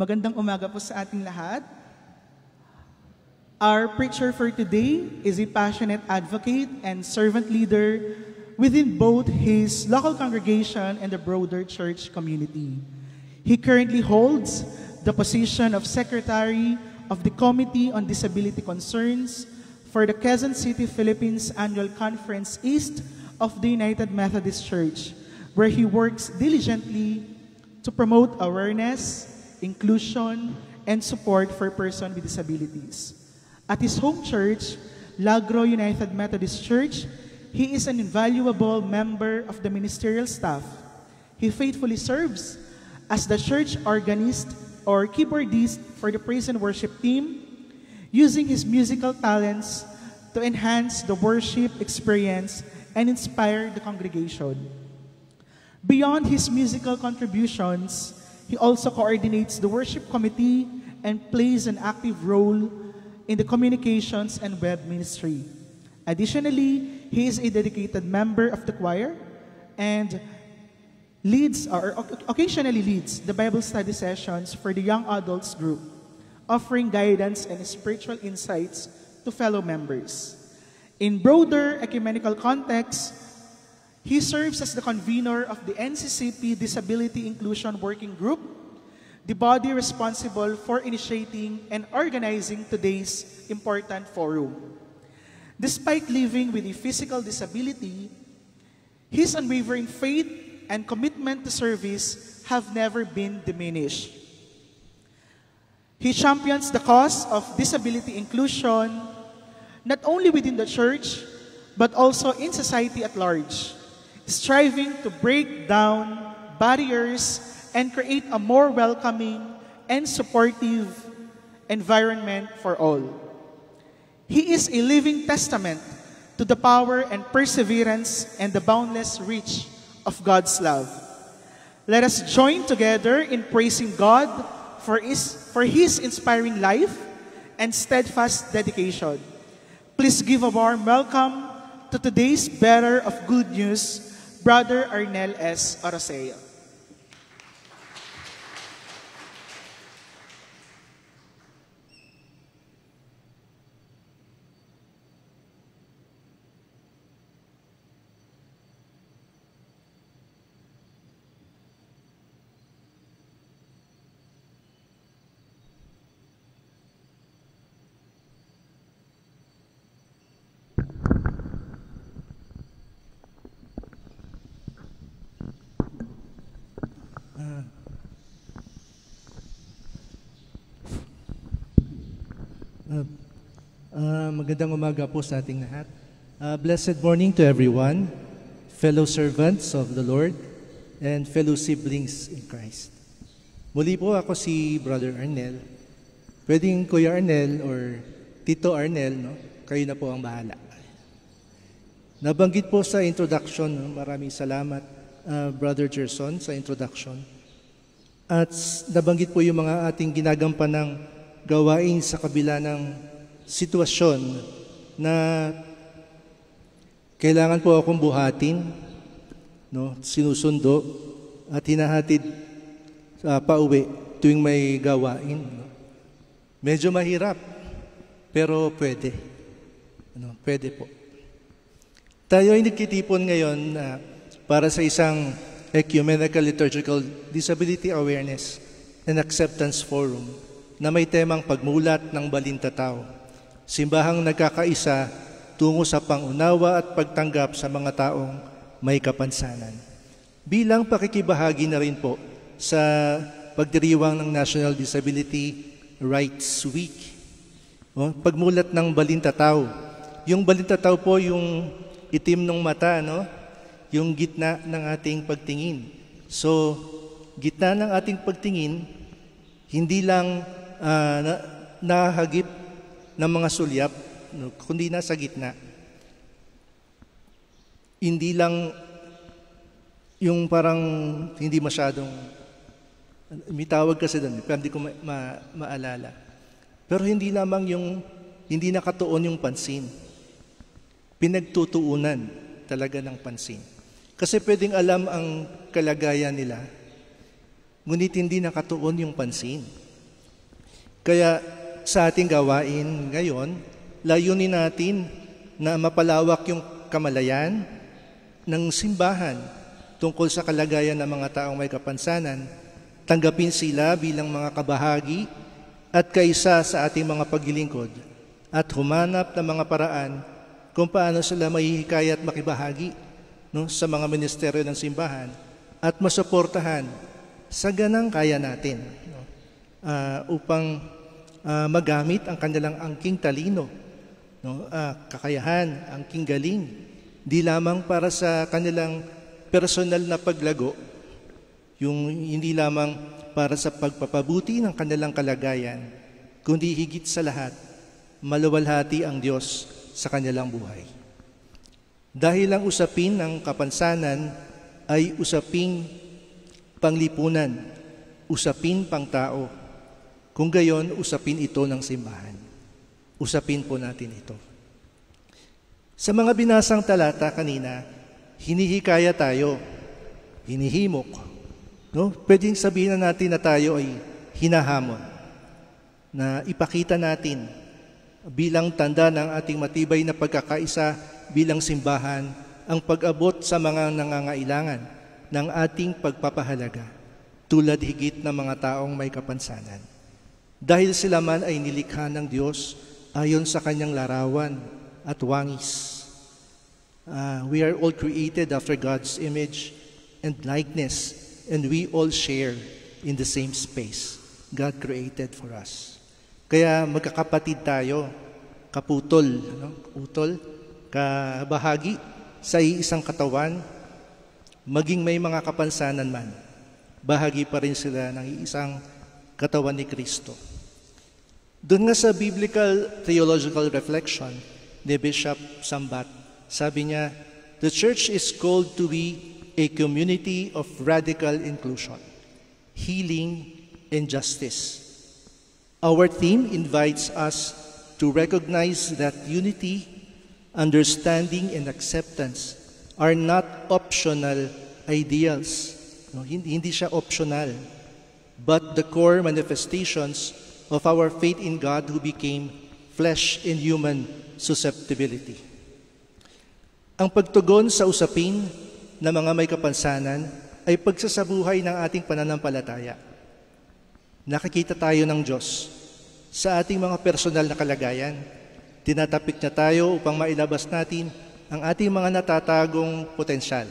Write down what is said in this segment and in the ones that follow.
Magandang umaga po sa ating lahat. Our preacher for today is a passionate advocate and servant leader within both his local congregation and the broader church community. He currently holds the position of Secretary of the Committee on Disability Concerns for the Quezon City, Philippines Annual Conference East of the United Methodist Church, where he works diligently to promote awareness, inclusion, and support for persons with disabilities. At his home church, Lagro United Methodist Church, he is an invaluable member of the ministerial staff. He faithfully serves as the church organist or keyboardist for the praise and worship team, using his musical talents to enhance the worship experience and inspire the congregation. Beyond his musical contributions, he also coordinates the worship committee and plays an active role in the communications and web ministry. Additionally, he is a dedicated member of the choir and occasionally leads the Bible study sessions for the young adults group, offering guidance and spiritual insights to fellow members. In broader ecumenical context, he serves as the convener of the NCCP Disability Inclusion Working Group, the body responsible for initiating and organizing today's important forum. Despite living with a physical disability, his unwavering faith and commitment to service have never been diminished. He champions the cause of disability inclusion, not only within the church, but also in society at large, striving to break down barriers and create a more welcoming and supportive environment for all. He is a living testament to the power and perseverance and the boundless reach of God's love. Let us join together in praising God for His inspiring life and steadfast dedication. Please give a warm welcome to today's bearer of good news, Brother Arnel S. Oroseo. Magandang umaga po sa ating lahat. Blessed morning to everyone, fellow servants of the Lord, and fellow siblings in Christ. Muli po ako si Brother Arnel. Pwedeng Kuya Arnel or Tito Arnel, no? Kayo na po ang bahala. Nabanggit po sa introduction, no? Maraming salamat, Brother Gerson, sa introduction. At nabanggit po yung mga ating ginagampanan gawain sa kabila ng sitwasyon na kailangan po akong buhatin, no, sinusundo at hinahatid pauwi tuwing may gawain. No. Medyo mahirap, pero pwede. Pwede po. Tayo ay nagkitipon ngayon para sa isang Ecumenical Liturgical Disability Awareness and Acceptance Forum na may temang pagmulat ng Balintataw. Simbahang nagkakaisa tungo sa pangunawa at pagtanggap sa mga taong may kapansanan. Bilang pakikibahagi na rin po sa pagdiriwang ng National Disability Rights Week. Pagmulat ng Balintataw. Yung Balintataw po yung itim ng mata, no? Yung gitna ng ating pagtingin. So, gitna ng ating pagtingin, hindi lang nahagip ng mga sulyap, no, kundi nasa gitna. Hindi lang yung parang hindi masyadong, may tawag kasi doon, pero hindi ko maalala. Pero hindi lamang yung, hindi nakatuon yung pansin. Pinagtutuunan talaga ng pansin. Kasi pwedeng alam ang kalagayan nila, ngunit hindi nakatuon yung pansin. Kaya sa ating gawain ngayon, layunin natin na mapalawak yung kamalayan ng simbahan tungkol sa kalagayan ng mga taong may kapansanan, tanggapin sila bilang mga kabahagi at kaisa sa ating mga paglilingkod at humanap ng mga paraan kung paano sila mahihikayat makibahagi sa mga ministeryo ng simbahan at masuportahan sa ganang kaya natin upang magamit ang kanilang angking talino, kakayahan, angking galing, di lamang para sa kanilang personal na paglago, yung hindi lamang para sa pagpapabuti ng kanilang kalagayan, kundi higit sa lahat, maluwalhati ang Diyos sa kanilang buhay. Dahil ang usapin ng kapansanan ay usaping panglipunan, usapin pangtao. Kung gayon, usapin ito ng simbahan. Usapin po natin ito. Sa mga binasang talata kanina, hinihikaya tayo, hinihimok. Pwedeng sabihin na natin na tayo ay hinahamon, na ipakita natin bilang tanda ng ating matibay na pagkakaisa bilang simbahan ang pag-abot sa mga nangangailangan ng ating pagpapahalaga, tulad higit ng mga taong may kapansanan. Dahil sila man ay nilikha ng Diyos ayon sa kanyang larawan at wangis. We are all created after God's image and likeness, and we all share in the same space God created for us. Kaya magkakapatid tayo, kaputol, utol, kabahagi sa iisang katawan, maging may mga kapansanan man, bahagi pa rin sila ng iisang katawan ni Kristo. Doon nga sa Biblical Theological Reflection ni Bishop Sambat, sabi niya, the Church is called to be a community of radical inclusion, healing, and justice. Our theme invites us to recognize that unity, understanding, and acceptance are not optional ideals. Hindi siya optional, but the core manifestations of our faith in God who became flesh in human susceptibility. Ang pagtugon sa usapin ng mga may kapansanan ay pagsasabuhay ng ating pananampalataya. Nakikita tayo ng Diyos sa ating mga personal na kalagayan. Tinatapik niya tayo upang mailabas natin ang ating mga natatagong potensyal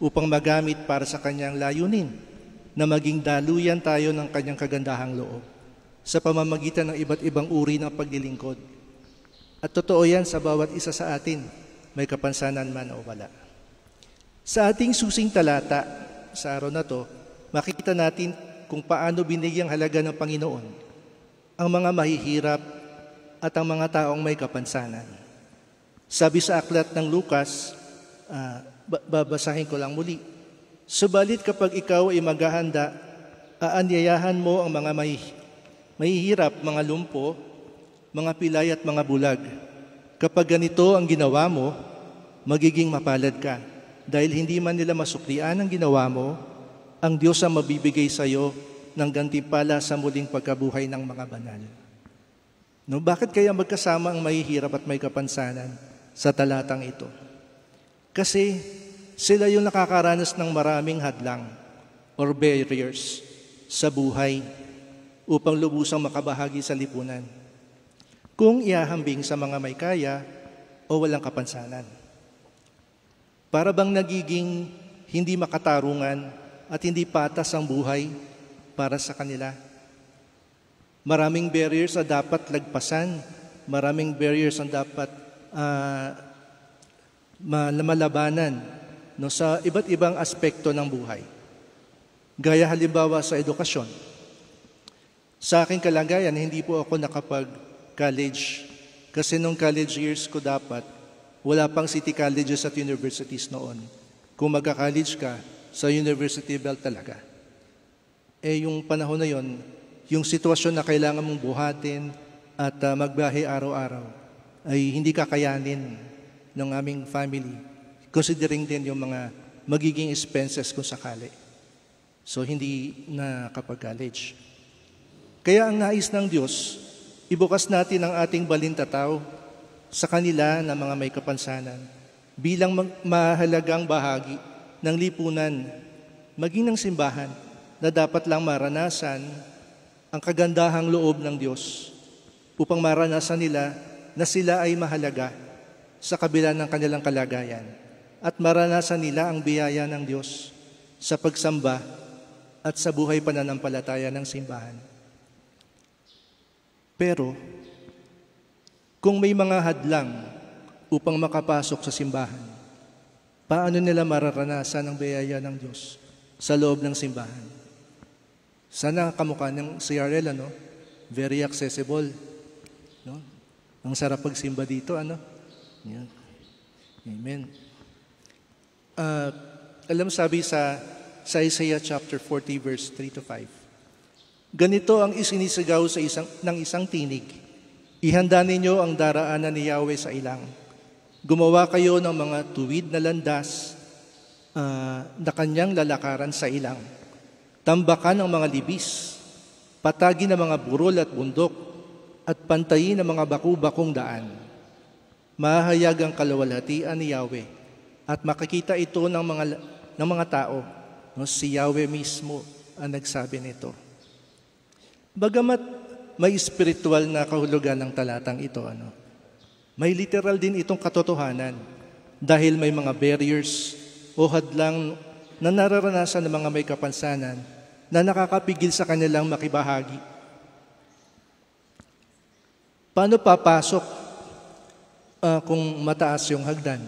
upang magamit para sa kanyang layunin na maging daluyan tayo ng kanyang kagandahang loob sa pamamagitan ng iba't ibang uri ng paglilingkod. At totoo yan sa bawat isa sa atin, may kapansanan man o wala. Sa ating susing talata sa araw na to, makikita natin kung paano binigyang halaga ng Panginoon ang mga mahihirap at ang mga taong may kapansanan. Sabi sa aklat ng Lucas, babasahin ko lang muli, subalit kapag ikaw ay maghahanda, aanyayahan mo ang mga mahihirap, mga lumpo, mga pilay at mga bulag. Kapag ganito ang ginawa mo, magiging mapalad ka. Dahil hindi man nila masuklian ang ginawa mo, ang Diyos ang mabibigay sa iyo ng gantimpala sa muling pagkabuhay ng mga banal. Bakit kaya magkasama ang mahihirap at may kapansanan sa talatang ito? Kasi sila yung nakakaranas ng maraming hadlang or barriers sa buhay upang lubusang makabahagi sa lipunan, kung iahambing sa mga may kaya o walang kapansanan. Para bang nagiging hindi makatarungan at hindi patas ang buhay para sa kanila. Maraming barriers na dapat lagpasan, maraming barriers na dapat malabanan sa iba't ibang aspekto ng buhay. Gaya halimbawa sa edukasyon. Sa aking kalagayan, hindi po ako nakapag-college kasi nung college years ko dapat, wala pang city colleges at universities noon. Kung magka-college ka, sa university belt talaga. Yung panahon na yon, yung sitwasyon na kailangan mong buhatin at magbiyahe araw-araw ay hindi kakayanin ng aming family, considering din yung mga magiging expenses kung sakali. So, hindi na kapag-college. Kaya ang nais ng Diyos, ibukas natin ang ating balintataw sa kanila na mga may kapansanan bilang mahalagang bahagi ng lipunan, maging ng simbahan na dapat lang maranasan ang kagandahang loob ng Diyos upang maranasan nila na sila ay mahalaga sa kabila ng kanilang kalagayan at maranasan nila ang biyaya ng Diyos sa pagsamba at sa buhay pananampalataya ng simbahan. Pero, kung may mga hadlang upang makapasok sa simbahan, paano nila mararanasan ang biyaya ng Diyos sa loob ng simbahan? Sana kamukha ng CRL, very accessible. No? Ang sarap pagsimba dito, Yan. Amen. Sabi sa Isaiah chapter 40 verse 3-5. Ganito ang isinisigaw ng isang tinig. Ihanda ninyo ang daraanan ni Yahweh sa ilang. Gumawa kayo ng mga tuwid na landas na kanyang lalakaran sa ilang. Tambakan ang mga libis, patagin ang mga burol at bundok, at pantayin ang mga baku-bakong daan. Mahayag ang kalawalhatian ni Yahweh, at makikita ito ng mga tao. Si Yahweh mismo ang nagsabi nito. Bagamat may spiritual na kahulugan ng talatang ito, may literal din itong katotohanan dahil may mga barriers o hadlang na nararanasan ng mga may kapansanan na nakakapigil sa kanilang makibahagi. Paano papasok kung mataas yung hagdan?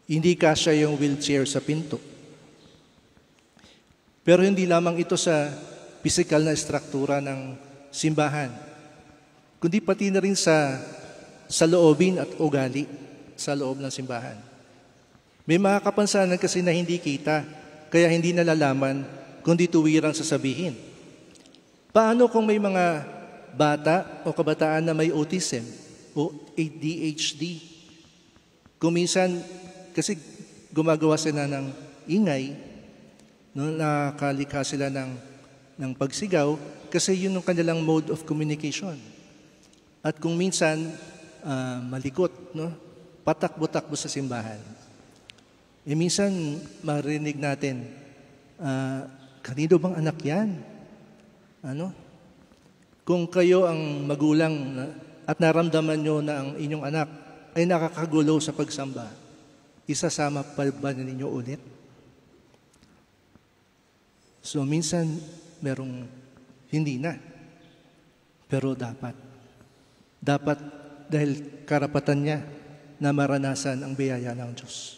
Hindi kasya yung wheelchair sa pinto. Pero hindi lamang ito sa pisikal na estruktura ng simbahan, kundi pati na rin sa loobin at ugali sa loob ng simbahan. May mga kapansanan kasi na hindi kita, kaya hindi nalalaman kundi tuwirang sasabihin. Paano kung may mga bata o kabataan na may autism o ADHD? Kung minsan, kasi gumagawa sila ng ingay, nakalikha sila ng pagsigaw, kasi yun ang kanilang mode of communication. At kung minsan, malikot, patakbo-takbo sa simbahan. Minsan, marinig natin, kanino bang anak yan? Kung kayo ang magulang at naramdaman nyo na ang inyong anak ay nakakagulo sa pagsamba, isasama pa ba ninyo ulit? So minsan, merong hindi na. Pero dapat. Dapat dahil karapatan niya na maranasan ang biyaya ng Diyos.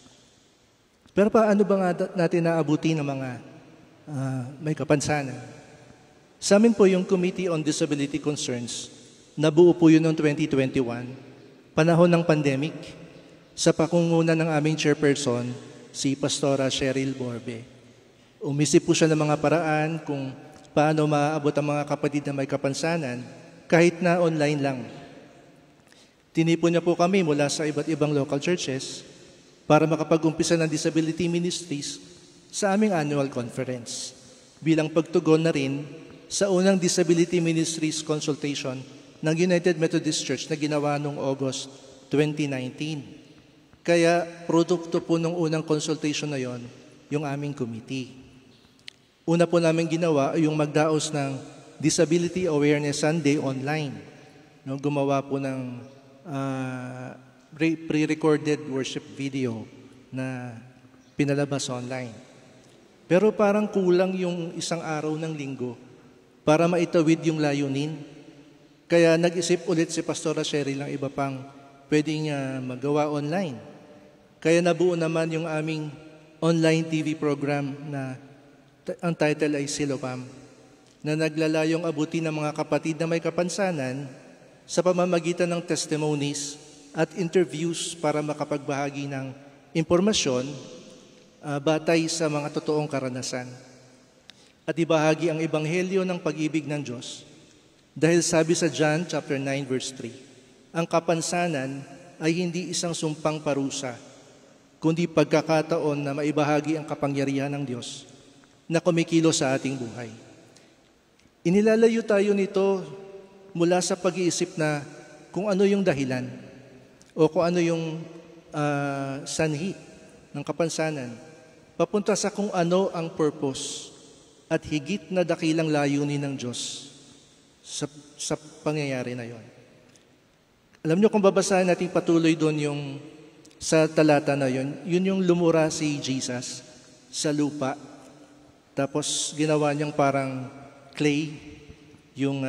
Pero paano ba nga natin naabuti ng mga may kapansanan? Sa amin po yung Committee on Disability Concerns, nabuo po yun noong 2021, panahon ng pandemic, sa pakunguna ng aming chairperson, si Pastora Cheryl Borbe. Umisip po siya ng mga paraan kung paano maaabot ang mga kapatid na may kapansanan kahit na online lang. Tinipon niya po kami mula sa iba't ibang local churches para makapag-umpisa ng disability ministries sa aming annual conference bilang pagtugon na rin sa unang disability ministries consultation ng United Methodist Church na ginawa noong August 2019. Kaya produkto po ng unang consultation na yon yung aming committee. Una po namin ginawa ay yung magdaos ng Disability Awareness Sunday online. Gumawa po ng pre-recorded worship video na pinalabas online. Pero parang kulang yung isang araw ng linggo para maitawid yung layunin. Kaya nag-isip ulit si Pastora Cheryl ng iba pang pwedeng magawa online. Kaya nabuo naman yung aming online TV program na ang title ay Silopam, na naglalayong abuti ng mga kapatid na may kapansanan sa pamamagitan ng testimonies at interviews para makapagbahagi ng impormasyon batay sa mga totoong karanasan. At ibahagi ang ebanghelyo ng pag-ibig ng Diyos. Dahil sabi sa John chapter 9 verse 3, ang kapansanan ay hindi isang sumpang parusa, kundi pagkakataon na maibahagi ang kapangyarihan ng Diyos na kumikilo sa ating buhay. Inilalayo tayo nito mula sa pag-iisip na kung ano yung dahilan o kung ano yung sanhi ng kapansanan, papunta sa kung ano ang purpose at higit na dakilang layunin ng Diyos sa pangyayari na yon. Alam niyo, kung babasahin natin patuloy doon yung sa talata na yon, yun yung lumura si Jesus sa lupa. Tapos ginawa niyang parang clay yung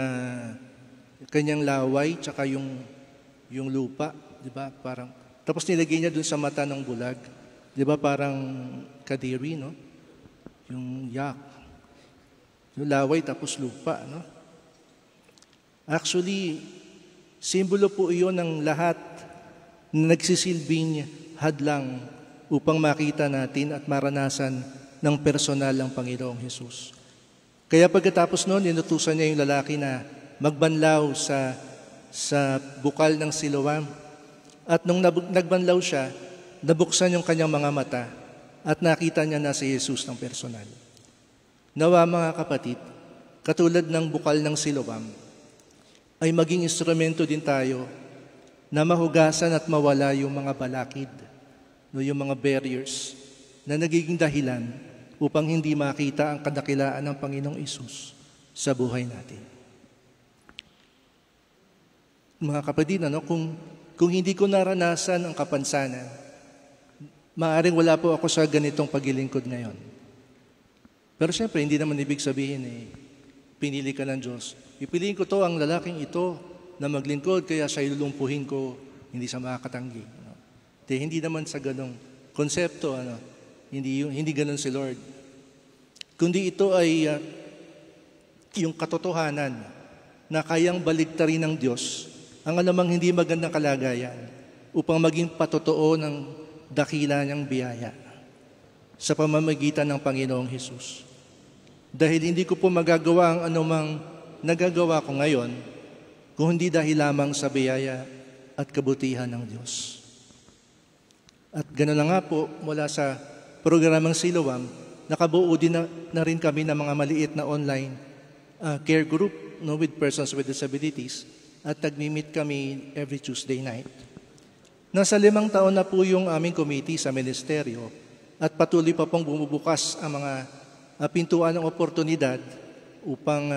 kanyang laway tsaka yung lupa, di ba? Parang tapos nilagay niya doon sa mata ng bulag. Di ba parang kadiri, no? Yung yak. Yung laway tapos lupa, no? Actually, simbolo po iyon ng lahat na nagsisilbing hadlang upang makita natin at maranasan ng personal ang Panginoong Hesus. Kaya pagkatapos noon, inutusan niya yung lalaki na magbanlaw sa bukal ng Siloam. At nung nagbanlaw siya, nabuksan yung kanyang mga mata at nakita niya na si Jesus ng personal. Nawa mga kapatid, katulad ng bukal ng Siloam, ay maging instrumento din tayo na mahugasan at mawala yung mga balakid, yung mga barriers na nagiging dahilan upang hindi makita ang kadakilaan ng Panginoong Hesus sa buhay natin. Mga kapatid, kung hindi ko naranasan ang kapansanan, maaaring wala po ako sa ganitong paglilingkod ngayon. Pero siyempre, hindi naman ibig sabihin pinili ka ng Diyos. Pipiliin ko ang lalaking ito na maglingkod, kaya siya ilulumpuhin ko, hindi siya makakatanggi. Hindi naman sa ganong konsepto, hindi ganon si Lord. Kundi ito ay yung katotohanan na kayang baligtarin ng Diyos ang anumang hindi magandang kalagayan upang maging patotoo ng dakila niyang biyaya sa pamamagitan ng Panginoong Hesus. Dahil hindi ko po magagawa ang anumang nagagawa ko ngayon kung hindi dahil lamang sa biyaya at kabutihan ng Diyos. At gano'n na nga po, mula sa programang Siloam, nakabuo din na rin kami ng mga maliit na online care group with persons with disabilities at nagmi-meet kami every Tuesday night. Nasa 5 taon na po yung aming committee sa ministeryo at patuloy pa pong bumubukas ang mga pintuan ng oportunidad upang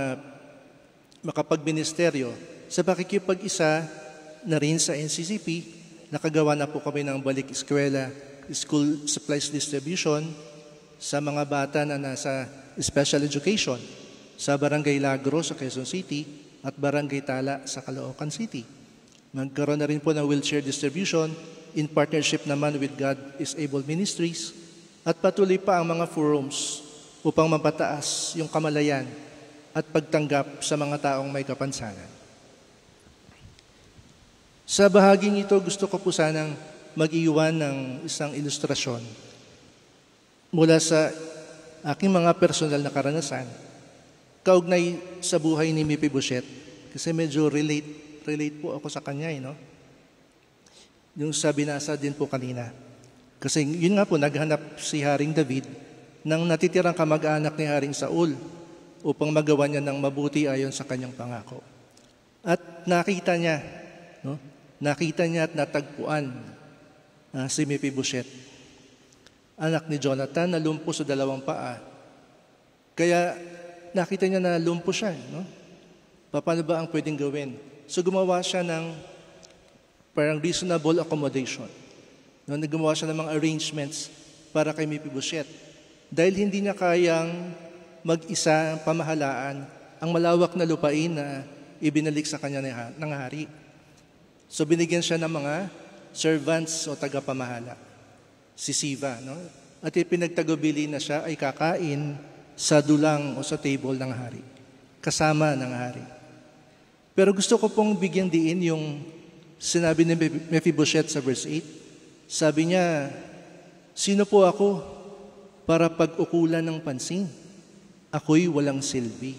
makapagministeryo sa pakikipag-isa na rin sa NCCP. Nakagawa na po kami ng balik eskwela, school supplies distribution sa mga bata na nasa special education sa Barangay Lagro sa Quezon City at Barangay Tala sa Caloocan City. Nagkaroon na rin po ng wheelchair distribution in partnership naman with God is Able Ministries at patuloy pa ang mga forums upang mapataas yung kamalayan at pagtanggap sa mga taong may kapansanan. Sa bahaging ito, gusto ko po sanang mag-iwan ng isang ilustrasyon mula sa aking mga personal na karanasan kaugnay sa buhay ni Mephibosheth. Kasi medyo relate po ako sa kanya, Yung binasa din po kanina. Kasi yun nga po, naghanap si Haring David ng natitirang kamag-anak ni Haring Saul upang magawa niya ng mabuti ayon sa kanyang pangako. At nakita niya at natagpuan si Mephibosheth, anak ni Jonathan na lumpo sa 2 paa. Kaya nakita niya na lumpo siya. Paano ba ang pwedeng gawin? So gumawa siya ng parang reasonable accommodation. Gumawa siya ng mga arrangements para kay Mephibosheth. Dahil hindi niya kayang mag-isa ang pamahalaan ang malawak na lupain na ibinalik sa kanya ng hari. So binigyan siya ng mga servants o tagapamahala, si Siva. At ipinagtagubili na siya ay kakain sa dulang o sa table ng hari, kasama ng hari. Pero gusto ko pong bigyan diin yung sinabi ni Mephibosheth sa verse 8. Sabi niya, sino po ako para pag-ukulan ng pansin? Ako'y walang silbi.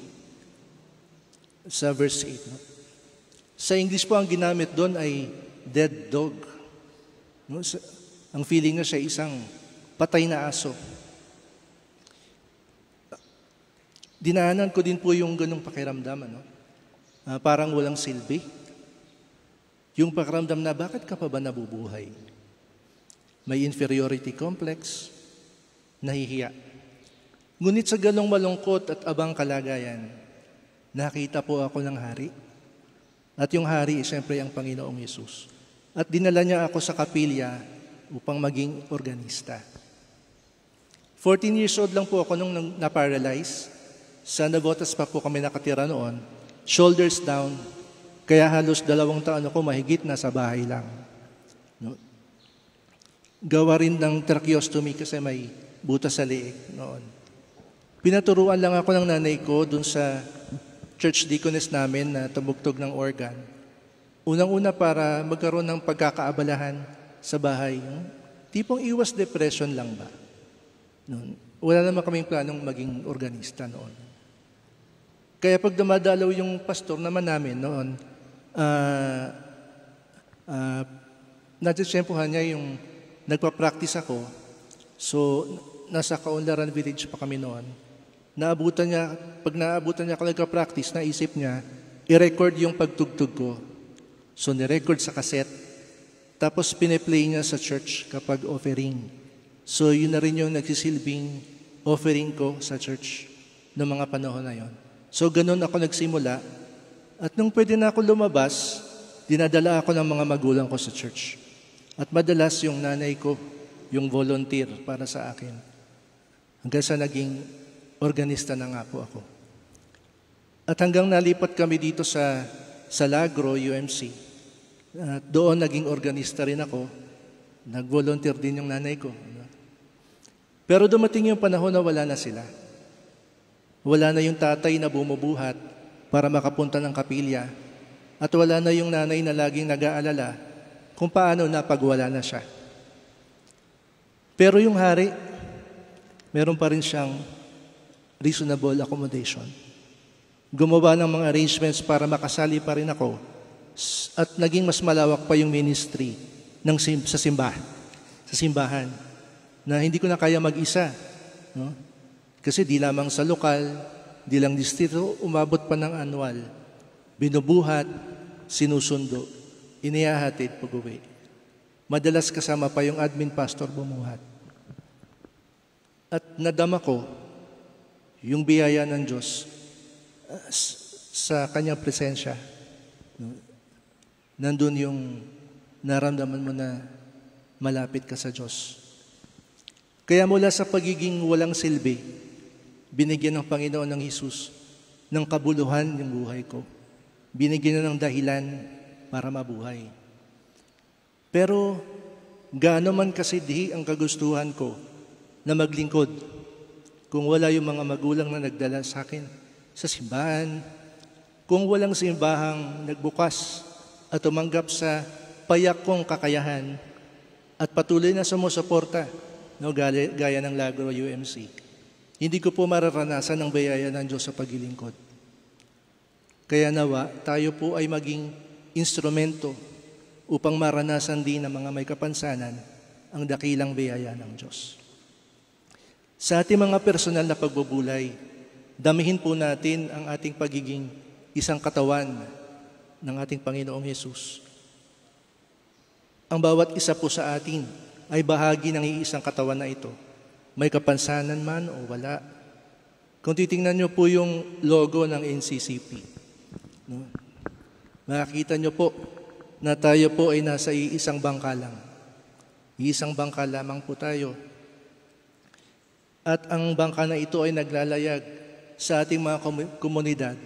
Sa verse 8. Sa English po, ang ginamit doon ay dead dog. Ang feeling na siya isang patay na aso. Dinaanan ko din po yung ganong pakiramdam, parang walang silbi. Yung pakiramdam na bakit ka pa ba nabubuhay? May inferiority complex, nahihiya. Ngunit sa ganong malungkot at abang kalagayan, nakita po ako ng hari. At yung hari, siyempre ang Panginoong Yesus. At dinala niya ako sa kapilya upang maging organista. 14 years old lang po ako nung na-paralyze. Sa Navotas pa po kami nakatira noon, shoulders down, kaya halos 2 taon ako mahigit na sa bahay lang. No? Gawa rin ng tracheostomy kasi may butas sa leeg noon. Pinaturuan lang ako ng nanay ko dun sa church deaconess namin na tumugtog ng organ. Unang-una para magkaroon ng pagkakaabalahan sa bahay. Tipong iwas depression lang ba? Noon. Wala naman kaming planong maging organista noon. Kaya pag dumadalaw yung pastor naman namin noon, natitsyempohan niya yung nagpa-practice ako. So, nasa Kaunlaran Village pa kami noon. Pag naabutan niya ako nagpa-practice, naisip niya, i-record yung pagtugtog ko. So, ni-record sa cassette. Tapos, piniplay niya sa church kapag offering. So, yun na rin yung nagsisilbing offering ko sa church noong mga panahon na yon. So, ganun ako nagsimula. At nung pwede na ako lumabas, dinadala ako ng mga magulang ko sa church. At madalas yung nanay ko, yung volunteer para sa akin. Hanggang sa naging organista na nga po ako. At hanggang nalipat kami dito sa Lagro, UMC. At doon naging organista rin ako. Nag-volunteer din yung nanay ko. Pero dumating yung panahon na wala na sila. Wala na yung tatay na bumubuhat para makapunta ng kapilya. At wala na yung nanay na laging nag-aalala kung paano napagwala na siya. Pero yung hari, meron pa rin siyang reasonable accommodation. Gumawa ng mga arrangements para makasali pa rin ako at naging mas malawak pa yung ministry sa simbahan na hindi ko na kaya mag-isa. No? Kasi di lamang sa lokal, di lang distrito, umabot pa ng annual. Binubuhat, sinusundo, inihahatid pag-uwi. Madalas kasama pa yung admin pastor bumuhat. At nadama ko yung biyaya ng Diyos sa kanyang presensya. Nandun yung naramdaman mo na malapit ka sa Diyos. Kaya mula sa pagiging walang silbi, binigyan ng Panginoon ng Jesus ng kabuluhan yung buhay ko. Binigyan na ng dahilan para mabuhay. Pero gaano man kasi ang kagustuhan ko na maglingkod kung wala yung mga magulang na nagdala sa akin sa simbahan, kung walang simbahang nagbukas at tumanggap sa payak kong kakayahan at patuloy na sumusuporta, gaya ng Lagro UMC. Hindi ko po mararanasan ang biyaya ng Diyos sa paglilingkod. Kaya nawa, tayo po ay maging instrumento upang maranasan din ng mga may kapansanan ang dakilang biyaya ng Diyos. Sa ating mga personal na pagbubulay, damihin po natin ang ating pagiging isang katawan ng ating Panginoong Yesus. Ang bawat isa po sa atin ay bahagi ng iisang katawan na ito. May kapansanan man o wala. Kung titingnan nyo po yung logo ng NCCP, no? Makikita nyo po na tayo po ay nasa iisang bangka lang. Iisang bangka lamang po tayo. At ang bangka na ito ay naglalayag sa ating mga komunidad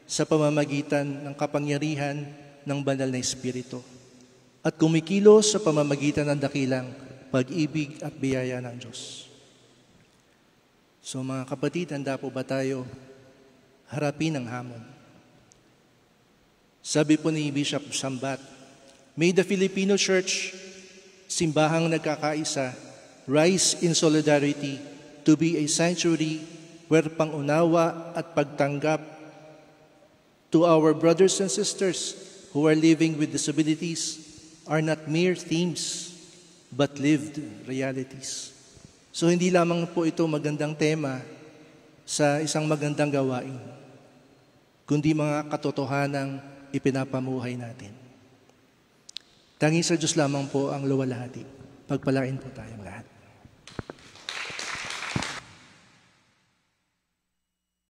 sa pamamagitan ng kapangyarihan ng banal na Espiritu. At kumikilos sa pamamagitan ng dakilang pag-ibig at biyaya ng Diyos. So mga kapatid, handa po ba tayo harapin ang hamon? Sabi po ni Bishop Sambat, may the Filipino Church, simbahang nagkakaisa, rise in solidarity to be a sanctuary where pangunawa at pagtanggap to our brothers and sisters who are living with disabilities are not mere themes, but lived realities. So hindi lamang po ito magandang tema sa isang magandang gawain, kundi mga katotohanang ipinapamuhay natin. Tanging sa Diyos lamang po ang luwalhati. Pagpalain po tayong lahat.